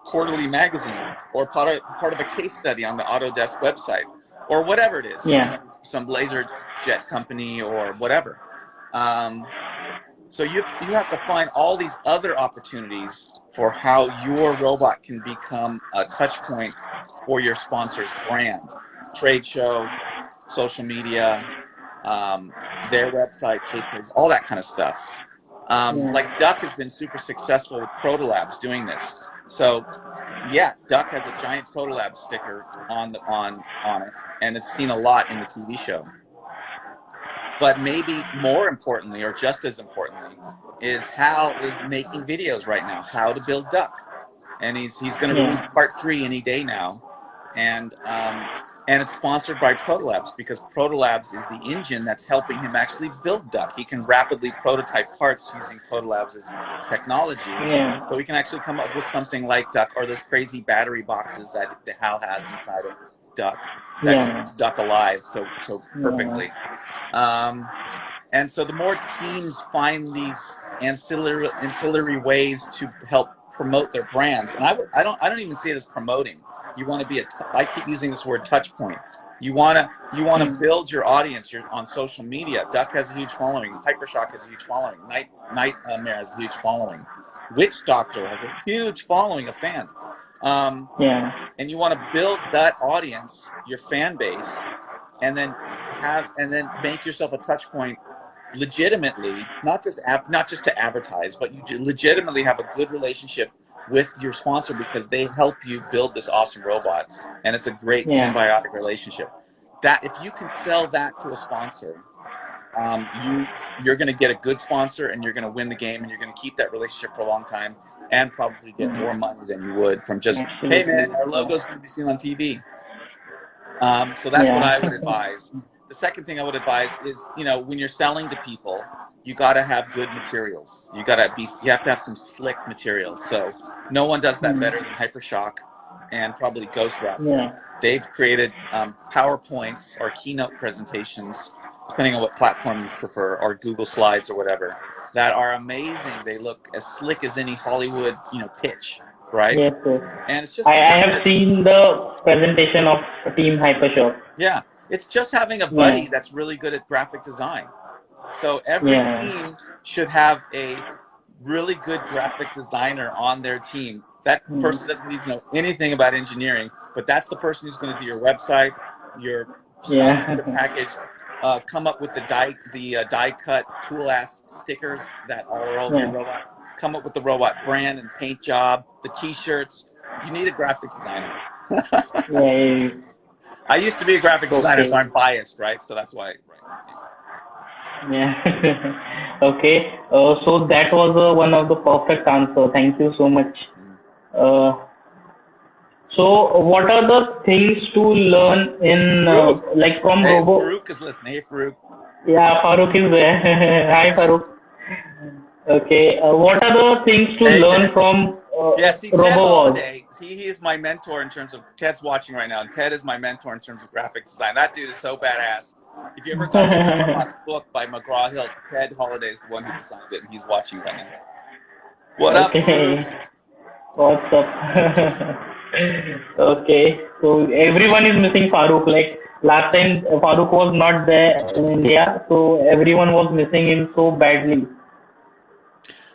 quarterly magazine, or part of a case study on the Autodesk website, or whatever it is, some laser jet company or whatever. So you have to find all these other opportunities for how your robot can become a touch point for your sponsor's brand, trade show, social media, their website, cases, all that kind of stuff. Like Duck has been super successful with Protolabs doing this. So Duck has a giant Protolabs sticker on it, and it's seen a lot in the TV show. But maybe more importantly, or just as importantly, is Hal is making videos right now, how to build Duck. and he's going to Yeah. release part 3 any day now, and it's sponsored by Protolabs, because Protolabs is the engine that's helping him actually build Duck. He can rapidly prototype parts using Protolabs' technology, Yeah. so we can actually come up with something like Duck, or those crazy battery boxes that the HAL has inside of Duck that Yeah. keeps Duck alive so Yeah. perfectly. And so the more teams find these ancillary ways to help promote their brands, and I don't even see it as promoting. You want to be I keep using this word touch point. You want to Hmm. build your audience. You're on social media. Duck has a huge following. Hypershock has a huge following. Nightmare has a huge following. Witch Doctor has a huge following of fans. Yeah. And you want to build that audience, your fan base, and then make yourself a touch point legitimately, not just to advertise, but you legitimately have a good relationship with your sponsor, because they help you build this awesome robot, and it's a great Yeah. symbiotic relationship. That if you can sell that to a sponsor, you're going to get a good sponsor, and you're going to win the game, and you're going to keep that relationship for a long time, and probably get more money than you would from just, hey man, Absolutely. our logo is going to be seen on TV. So that's what I would Yeah. advise. The second thing I would advise is, when you're selling to people, you got to have good materials. You have to have some slick materials. So no one does that better than Hypershock and probably Ghost Raptor. Yeah. They've created PowerPoints or keynote presentations, depending on what platform you prefer, or Google Slides or whatever, that are amazing. They look as slick as any Hollywood, pitch, right? Yes, yes. And it's just I having have seen the presentation of Team Hypershock. Yeah, it's just having a Yeah. buddy that's really good at graphic design. So every Yeah. team should have a really good graphic designer on their team. That Hmm. person doesn't need to know anything about engineering, but that's the person who's going to do your website, your sponsorship Yeah. package, come up with the die cut cool ass stickers that all are all over your Yeah. robot, come up with the robot brand and paint job, the T-shirts. You need a graphic designer. Yeah. I used to be a graphic designer, so Okay. I'm biased, right? So that's why, right? Yeah. Okay. So that was one of the perfect answer. Thank you so much. Yeah. Uh, so what are the things to learn in Farouk. like from Hey, Robo? Farouk is listening. Hey, Farouk. Yeah, Farooq is there. Hi, Farooq. Okay. What are the things to Hey, learn Ted. from Yeah, see, Ted Robowars? Holiday, he is my mentor in terms of, Ted's watching right now, and Ted is my mentor in terms of graphic design. That dude is so badass. If you ever got the Battlebots book by McGraw-Hill, Ted Holiday is the one who designed it, and he's watching right now. What up, Farouk? Okay. What's up? Okay. So everyone is missing Farooq. Like last time, Farooq was not there in India, so everyone was missing him so badly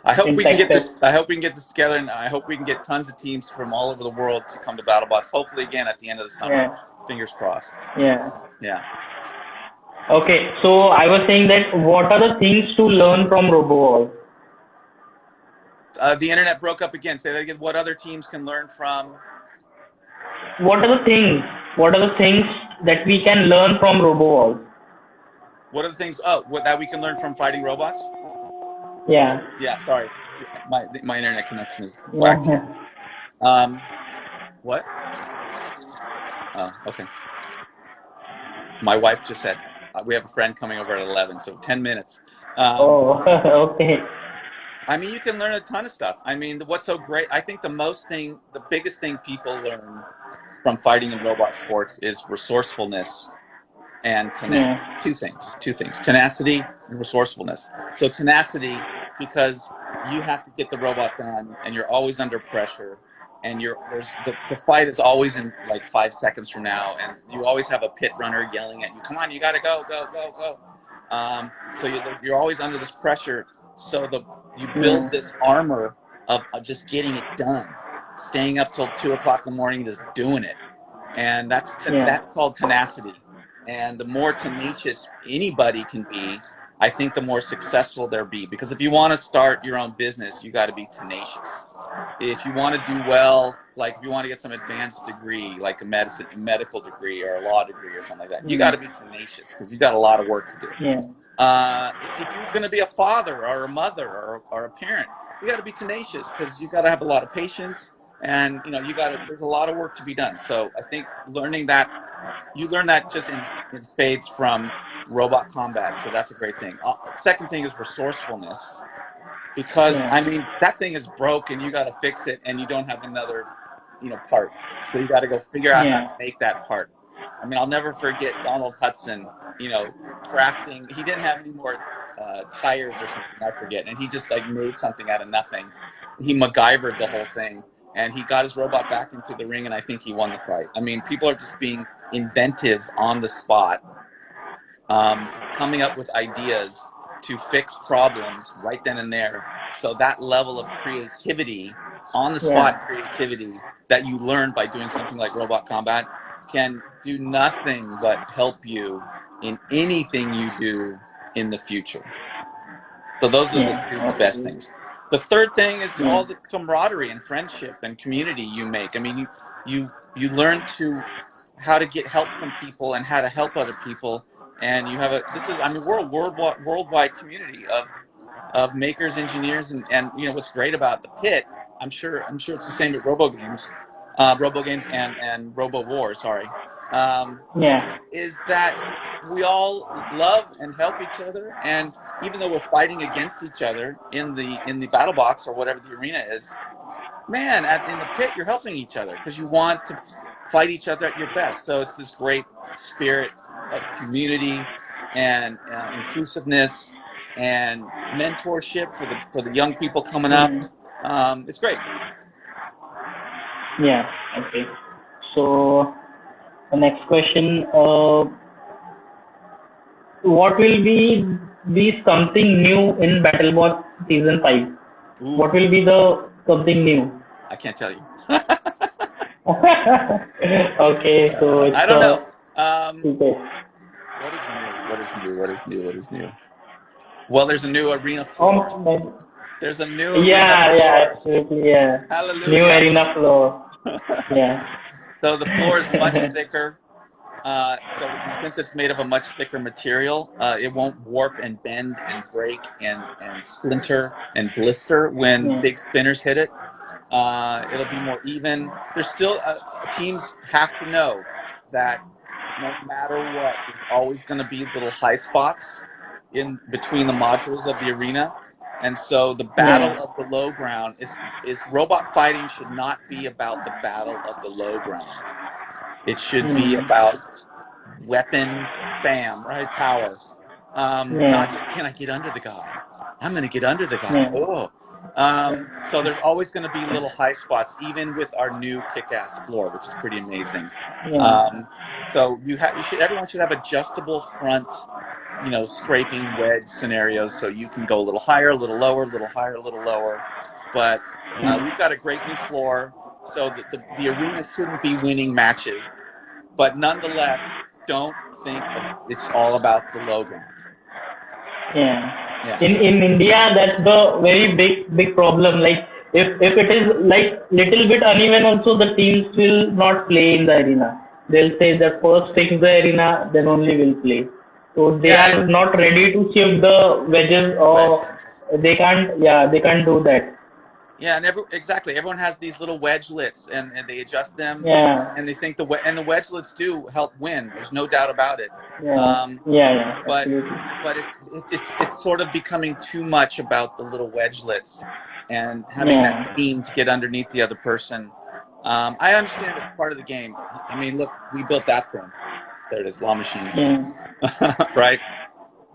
I hope in we can get Texas. this. I hope we can get this together, and I hope we can get tons of teams from all over the world to come to BattleBots. Hopefully, again at the end of the summer. Yeah. Fingers crossed. Yeah. Yeah. Okay. So I was saying that what are the things to learn from Robowars? The internet broke up again. Say that again. What other teams can learn from? What are the things? What are the things that we can learn from Robowars? What are the things? Oh, that we can learn from fighting robots? Yeah. Yeah. Sorry, my internet connection is whacked Yeah. here. What? Oh, okay. My wife just said we have a friend coming over at 11, so 10 minutes. Oh, okay. I mean, you can learn a ton of stuff. I mean, what's so great? I think the biggest thing people learn from fighting in robot sports is resourcefulness and tenacity. Yeah. Two things, tenacity and resourcefulness. So tenacity, because you have to get the robot done, and you're always under pressure, and the fight is always in like 5 seconds from now, and you always have a pit runner yelling at you, come on, you got to go, go, go, go. So you're always under this pressure. So you build Yeah. this armor of just getting it done, staying up till 2 o'clock in the morning, just doing it. And Yeah. that's called tenacity. And the more tenacious anybody can be, I think the more successful they'll be. Because if you want to start your own business, you got to be tenacious. If you want to do well, like if you want to get some advanced degree, like a medical degree or a law degree or something like that, you got to be tenacious because you got a lot of work to do. Yeah. If you're going to be a father or a mother or a parent, you got to be tenacious because you got to have a lot of patience. and there's a lot of work to be done. So I think you learn that just in spades from robot combat. So that's a great thing. Second thing is resourcefulness, because I Yeah. mean that thing is broke and you got to fix it, and you don't have another part. So you got to go figure out how to Yeah. make that part. I mean, I'll never forget Donald Hudson, crafting. He didn't have any more tires or something, I forget, and he just like made something out of nothing. He MacGyvered the whole thing, and he got his robot back into the ring, and I think he won the fight. I mean, people are just being inventive on the spot, coming up with ideas to fix problems right then and there. So that level of creativity, on the spot Yeah. creativity that you learn by doing something like robot combat, can do nothing but help you in anything you do in the future. So those are the two Yeah. best Okay. things. The third thing is Yeah. all the camaraderie and friendship and community you make. I mean, you learn to how to get help from people and how to help other people. And you have we're a worldwide community of makers, engineers, and what's great about the pit. I'm sure it's the same at Robo Games and Robowars. Sorry. Um, Yeah. is that we all love and help each other, and even though we're fighting against each other in the battle box or whatever the arena is, man, in the pit you're helping each other because you want to fight each other at your best. So it's this great spirit of community and inclusiveness and mentorship for the young people coming up. Mm. It's great. Yeah. Okay. So the next question, what will be something new in Battlebots season 5? Ooh, What will be the something new? I can't tell you. Okay, so I it's don't know. secret. What is new? What is new? What is new? What is new? Well, there's a new arena floor. Um, There's a new arena yeah, yeah, floor. absolutely, yeah. New Hallelujah. arena floor. Yeah. So the floor is much thicker. Since it's made of a much thicker material, it won't warp and bend and break and splinter and blister when Yeah. big spinners hit it. It'll be more even. There's still teams have to know that no matter what, there's always going to be little high spots in between the modules of the arena. And so the battle Yeah. of the low ground is robot fighting should not be about the battle of the low ground. It should be Mm. about weapon, bam, right? Power. Not Yeah. just, can I get under the guy? I'm going to get under the guy. Yeah. Oh. So there's always going to be little high spots, even with our new kick-ass floor, which is pretty amazing. Yeah. So everyone should have adjustable front, scraping wedge scenarios, so you can go a little higher, a little lower, a little higher, a little lower. But we've got a great new floor, so the arena shouldn't be winning matches. But nonetheless, don't think it's all about the low ground. Yeah. Yeah. In India, that's the very big problem. Like if it is like little bit uneven, also the teams will not play in the arena. They'll say that first fix the arena, then only will play. So they Yeah. are not ready to shift the wedges, or they can't. Yeah, they can't do that. Yeah, and exactly. Everyone has these little wedgelets, and they adjust them, Yeah. and they think the wedgelets do help win. There's no doubt about it. Yeah. Yeah. Yeah. But Absolutely. it's sort of becoming too much about the little wedgelets and having that Yeah. scheme to get underneath the other person. I understand it's part of the game. I mean, look, we built that thing. There it is, Law Machine. Yeah. Right?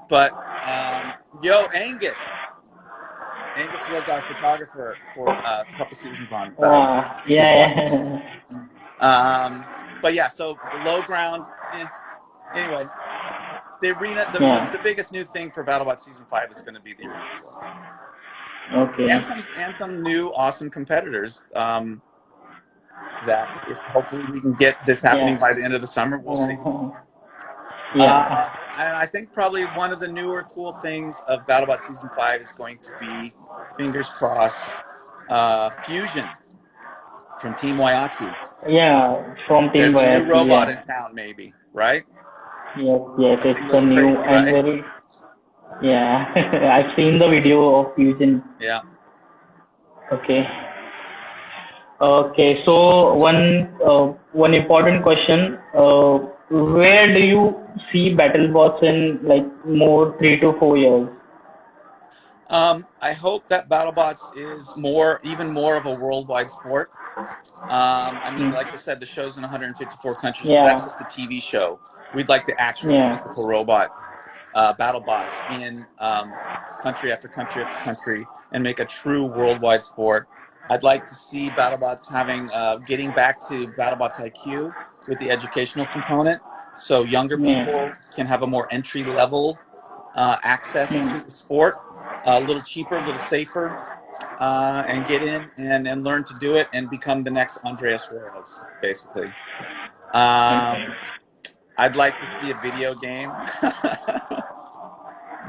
But Angus. Angus was our photographer for a couple seasons on Battlebots. Yeah. Yeah. But yeah, so the low ground. Anyway, the arena. Yeah. The biggest new thing for Battlebot season 5 is going to be the arena floor, Okay. and some new awesome competitors. That if hopefully we can get this happening by the end of the summer, we'll see. Yeah. And I think probably one of the newer cool things of Battlebot season 5 is going to be, fingers crossed, Fusion from Team Waiatsu. Yeah, from Team There's a new Wyatt, robot yeah. in town, maybe, right? Yes, yes, That thing it's a looks new crazy, and right? very, yeah. I've seen the video of Fusion. Yeah. Okay. Okay, so one important question. Where do you see Battlebots in like more 3 to 4 years? I hope that BattleBots is even more of a worldwide sport. I mean, Hmm. like I said, the show's in 154 countries, but that's Yeah, just the TV show. We'd like the actual yeah, physical robot BattleBots in country after country after country and make a true worldwide sport. I'd like to see BattleBots getting back to BattleBots IQ with the educational component, so younger yeah, people can have a more entry level access to hmm. the sport, a little cheaper, a little safer, and get in and learn to do it and become the next Andreas Suarez, basically. Um, Okay. I'd like to see a video game.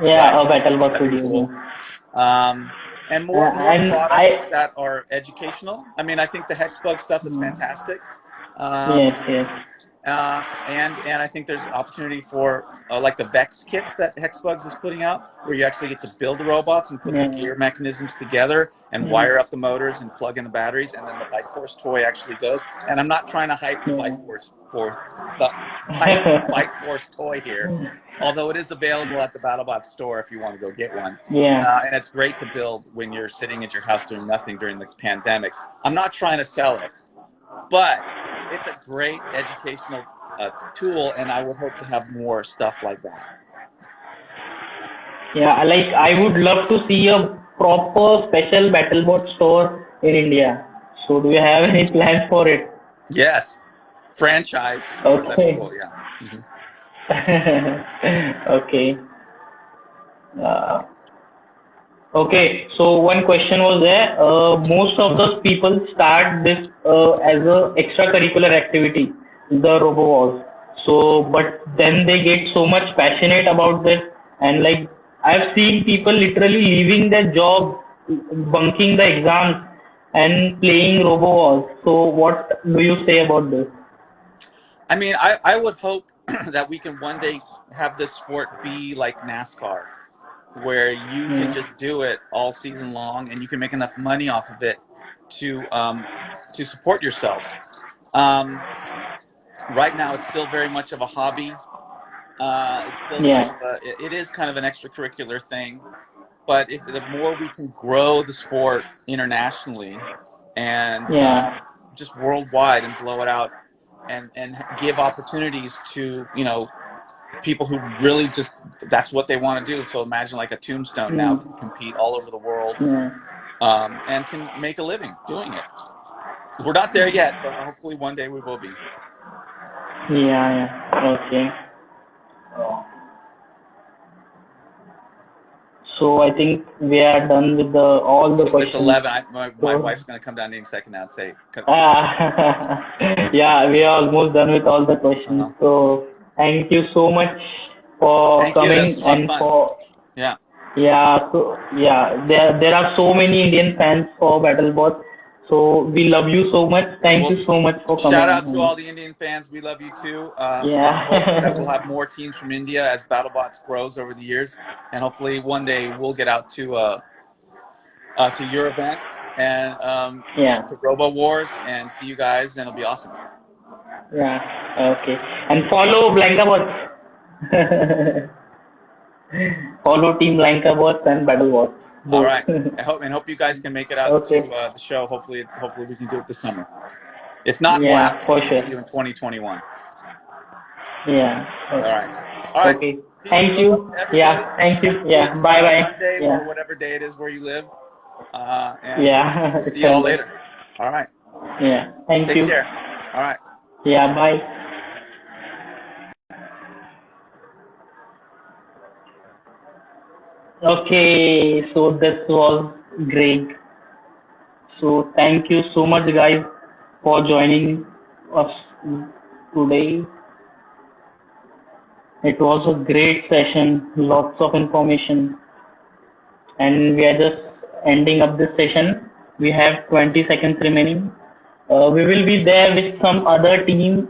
Yeah, Right? a Battlebot That'd be video cool. game. Um, and more And products I, that are educational. I mean, I think the Hexbug stuff is hmm, fantastic. Um, yes, yes, and I think there's opportunity for like the Vex kits that Hexbugs is putting out, where you actually get to build the robots and put the yeah, gear mechanisms together and yeah, wire up the motors and plug in the batteries, and then the Bike Force toy actually goes. And I'm not trying to hype the yeah. Bike Force for the hype the Bike Force toy here, although it is available at the BattleBot store if you want to go get one. Yeah, And it's great to build when you're sitting at your house doing nothing during the pandemic. I'm not trying to sell it, but it's a great educational tool, and I would hope to have more stuff like that. yeah. Like I would love to see a proper special Battlebot store in India. So do you have any plans for it? Yes, franchise store. That'd be Okay. cool. Yeah. Hmm. Okay. Uh, okay. So one question was there. Most of the people start this as a extracurricular activity, the Robowars. So, but then they get so much passionate about this, and like I've seen people literally leaving their job, bunking the exams, and playing Robowars. So, what do you say about this? I mean, I would hope that we can one day have this sport be like NASCAR, where you can Hmm. just do it all season long, and you can make enough money off of it to to support yourself. Um, right now, it's still very much of a hobby. It's still much Yeah. of it is kind of an extracurricular thing. But if the more we can grow the sport internationally and Yeah. just worldwide and blow it out and give opportunities to people who really just that's what they want to do. So imagine like a Tombstone now Hmm. can compete all over the world, Yeah. and can make a living doing it. We're not there yet, but hopefully one day we will be. Yeah. Yeah. Okay. So I think we are done with the all the It's questions. 11. My So wife's going to come down any second now and say, yeah, we are almost done with all the questions. uh, So thank you so much for "Thank you. This was coming a lot of and fun." for Yeah. yeah. So yeah, there are so many Indian fans for BattleBot. So we love you so much. Thank Well, you so much for shout coming. out to all the Indian fans. We love you too, and hope that we'll Yeah. have more teams from India as BattleBots grows over the years. And hopefully one day we'll get out to your event and Yeah. to Robowars and see you guys, and it'll be awesome. Yeah. Okay. And follow Blanka Botz. Follow Team Blanka Botz and Battlebots All both. right. I hope you guys can make it out to Okay. the show. Hopefully we can do it this summer. If not, we'll Yeah, for absolutely sure. see you in 2021. Yeah. All right. Okay. All right. Okay. Peace, Thank love you. to everybody. Yeah. Thank And you. hopefully Yeah. it's Bye bye. Sunday or Yeah. whatever day it is where you live. And Yeah. we'll see It's you all Sunday. later. All right. Yeah. Thank Take you. care. All right. Yeah. Bye. Okay. So this was great. So thank you so much, guys, for joining us today. It was a great session, lots of information, and we are just ending up this session. We have 20 seconds remaining. We will be there with some other team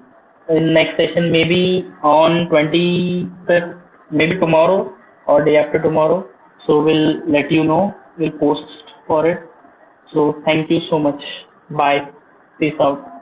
in next session, maybe on 25th, maybe tomorrow or day after tomorrow. So we'll let you know. We'll post for it. So thank you so much. Bye. Peace out.